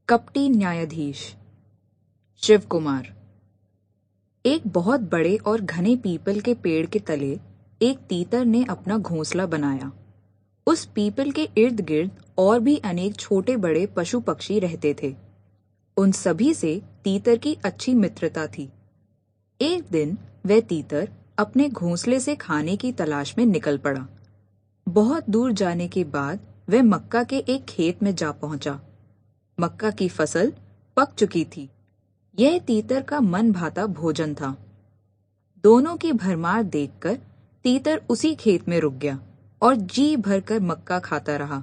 कपटी न्यायाधीश। शिव कुमार। एक बहुत बड़े और घने पीपल के पेड़ के तले एक तीतर ने अपना घोंसला बनाया। उस पीपल के इर्द गिर्द और भी अनेक छोटे बड़े पशु पक्षी रहते थे। उन सभी से तीतर की अच्छी मित्रता थी। एक दिन वह तीतर अपने घोंसले से खाने की तलाश में निकल पड़ा। बहुत दूर जाने के बाद वह मक्का के एक खेत में जा पहुंचा। मक्का की फसल पक चुकी थी। यह तीतर का मन भाता भोजन था। दोनों की भरमार देखकर तीतर उसी खेत में रुक गया और जी भरकर मक्का खाता रहा।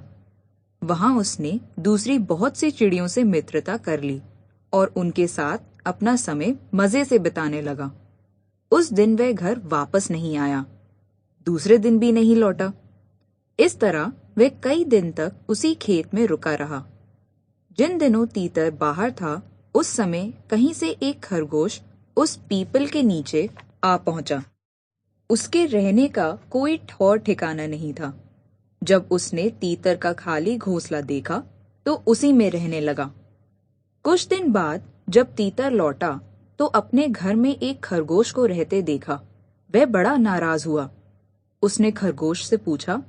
वहां उसने दूसरी बहुत सी चिड़ियों से मित्रता कर ली और उनके साथ अपना समय मजे से बिताने लगा। उस दिन वह घर वापस नहीं आया। दूसरे दिन भी नहीं लौटा। इस तरह वह कई दिन तक उसी खेत में रुका रहा। जिन दिनों तीतर बाहर था, उस समय कहीं से एक खरगोश उस पीपल के नीचे आ पहुंचा। उसके रहने का कोई ठौर ठिकाना नहीं था। जब उसने तीतर का खाली घोंसला देखा तो उसी में रहने लगा। कुछ दिन बाद जब तीतर लौटा तो अपने घर में एक खरगोश को रहते देखा। वह बड़ा नाराज हुआ। उसने खरगोश से पूछा,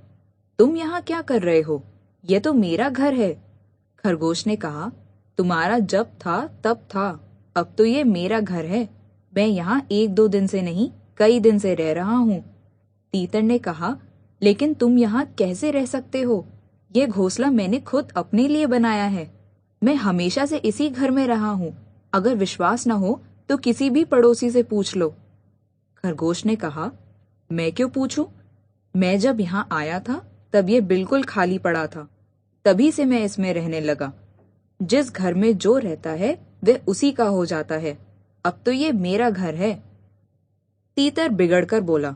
तुम यहाँ क्या कर रहे हो? यह तो मेरा घर है। खरगोश ने कहा, तुम्हारा जब था तब था, अब तो ये मेरा घर है। मैं यहाँ 1-2 दिन से नहीं, कई दिन से रह रहा हूँ। तीतर ने कहा, लेकिन तुम यहाँ कैसे रह सकते हो? ये घोंसला मैंने खुद अपने लिए बनाया है। मैं हमेशा से इसी घर में रहा हूँ। अगर विश्वास न हो तो किसी भी पड़ोसी से पूछ लो। खरगोश ने कहा, मैं क्यों पूछूं? मैं जब यहाँ आया था तब ये बिल्कुल खाली पड़ा था। तभी से मैं इसमें रहने लगा। जिस घर में जो रहता है वह उसी का हो जाता है। अब तो ये मेरा घर है। तीतर बिगड़कर बोला,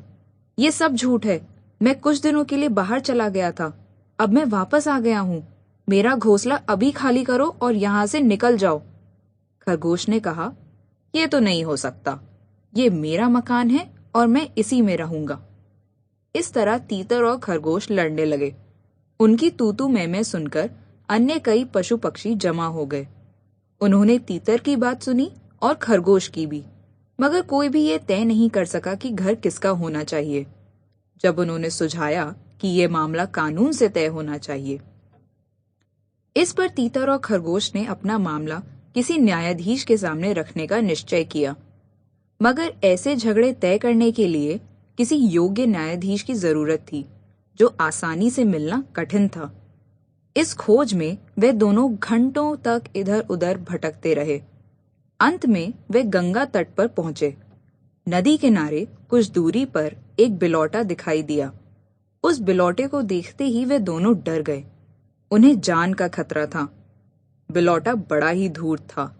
ये सब झूठ है। मैं कुछ दिनों के लिए बाहर चला गया था। अब मैं वापस आ गया हूँ। मेरा घोंसला अभी खाली करो और यहाँ से निकल जाओ। खरगोश ने कहा, ये तो नहीं हो सकता। ये मेरा मकान है और मैं इसी में रहूंगा। इस तरह तीतर और खरगोश लड़ने लगे। उनकी तू-तू मैं सुनकर अन्य कई पशु पक्षी जमा हो गए। उन्होंने तीतर की बात सुनी और खरगोश की भी, मगर कोई भी ये तय नहीं कर सका कि घर किसका होना चाहिए। जब उन्होंने सुझाया कि ये मामला कानून से तय होना चाहिए। इस पर तीतर और खरगोश ने अपना मामला किसी न्यायाधीश के सामने रखने का निश्चय किया। मगर ऐसे झगड़े तय करने के लिए किसी योग्य न्यायाधीश की जरूरत थी, जो आसानी से मिलना कठिन था। इस खोज में वे दोनों घंटों तक इधर उधर भटकते रहे। अंत में वे गंगा तट पर पहुंचे। नदी किनारे कुछ दूरी पर एक बिलौटा दिखाई दिया। उस बिलौटे को देखते ही वे दोनों डर गए। उन्हें जान का खतरा था। बिलौटा बड़ा ही धूर्त था।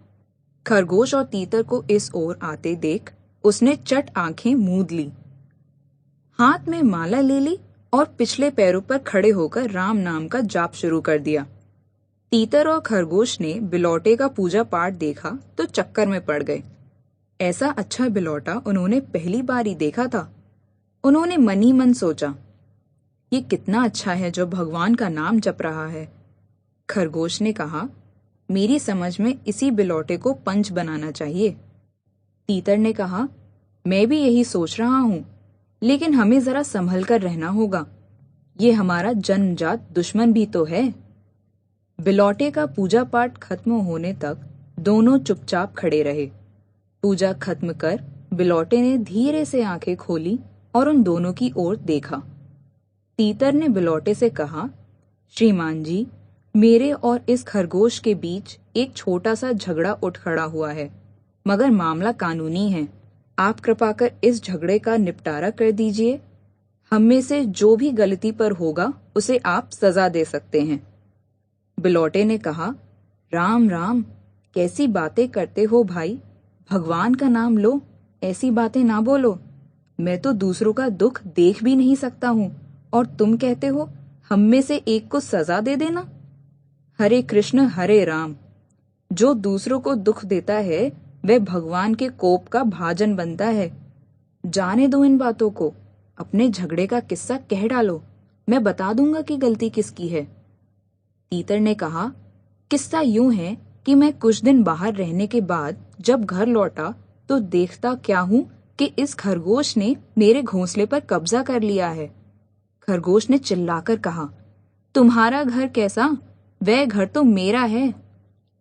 खरगोश और तीतर को इस ओर आते देख उसने चट आंखें मूंद ली, हाथ में माला ले ली और पिछले पैरों पर खड़े होकर राम नाम का जाप शुरू कर दिया। तीतर और खरगोश ने बिलौटे का पूजा पाठ देखा तो चक्कर में पड़ गए। ऐसा अच्छा बिलौटा उन्होंने पहली बार ही देखा था। उन्होंने मन ही मन सोचा, ये कितना अच्छा है जो भगवान का नाम जप रहा है। खरगोश ने कहा, मेरी समझ में इसी बिलौटे को पंच बनाना चाहिए। तीतर ने कहा, मैं भी यही सोच रहा हूँ, लेकिन हमें जरा संभल कर रहना होगा। ये हमारा जन्मजात दुश्मन भी तो है। बिलौटे का पूजा पाठ खत्म होने तक दोनों चुपचाप खड़े रहे। पूजा खत्म कर बिलौटे ने धीरे से आंखें खोली और उन दोनों की ओर देखा। तीतर ने बिलौटे से कहा, श्रीमान जी, मेरे और इस खरगोश के बीच एक छोटा सा झगड़ा उठ खड़ा हुआ है, मगर मामला कानूनी है। आप कृपा कर इस झगड़े का निपटारा कर दीजिए। हम में से जो भी गलती पर होगा उसे आप सजा दे सकते हैं। बिलौटे ने कहा, राम राम, कैसी बातें करते हो भाई। भगवान का नाम लो, ऐसी बातें ना बोलो। मैं तो दूसरों का दुख देख भी नहीं सकता हूँ और तुम कहते हो हम में से एक को सजा दे देना। हरे कृष्ण हरे राम। जो दूसरों को दुख देता है वह भगवान के कोप का भाजन बनता है। जाने दो इन बातों को। अपने झगड़े का किस्सा कह डालो। मैं बता दूंगा कि गलती किसकी है। तीतर ने कहा, किस्सा यूं है कि मैं कुछ दिन बाहर रहने के बाद जब घर लौटा तो देखता क्या हूँ कि इस खरगोश ने मेरे घोंसले पर कब्जा कर लिया है। खरगोश ने चिल्लाकर कहा, तुम्हारा घर कैसा? वह घर तो मेरा है।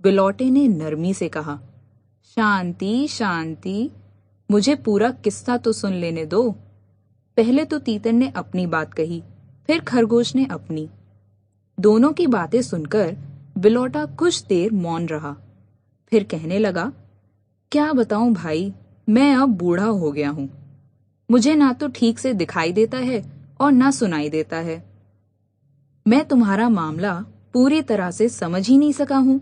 बिलौटे ने नरमी से कहा, शांति शांति, मुझे पूरा किस्सा तो सुन लेने दो। पहले तो तीतर ने अपनी बात कही, फिर खरगोश ने अपनी। दोनों की बातें सुनकर बिलौटा कुछ देर मौन रहा, फिर कहने लगा, क्या बताऊं भाई, मैं अब बूढ़ा हो गया हूं। मुझे ना तो ठीक से दिखाई देता है और ना सुनाई देता है। मैं तुम्हारा मामला पूरी तरह से समझ ही नहीं सका हूं।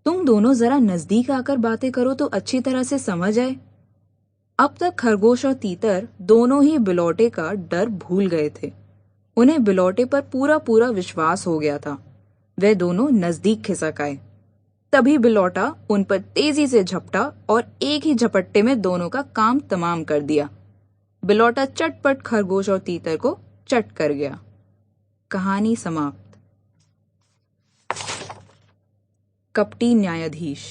तुम दोनों जरा नजदीक आकर बातें करो तो अच्छी तरह से समझ आए। अब तक खरगोश और तीतर दोनों ही बिलौटे का डर भूल गए थे। उन्हें बिलौटे पर पूरा पूरा विश्वास हो गया था। वे दोनों नजदीक खिसक आए। तभी बिलौटा उन पर तेजी से झपटा और एक ही झपट्टे में दोनों का काम तमाम कर दिया। बिलौटा चटपट खरगोश और तीतर को चट कर गया। कहानी समाप्त। कपटी न्यायाधीश।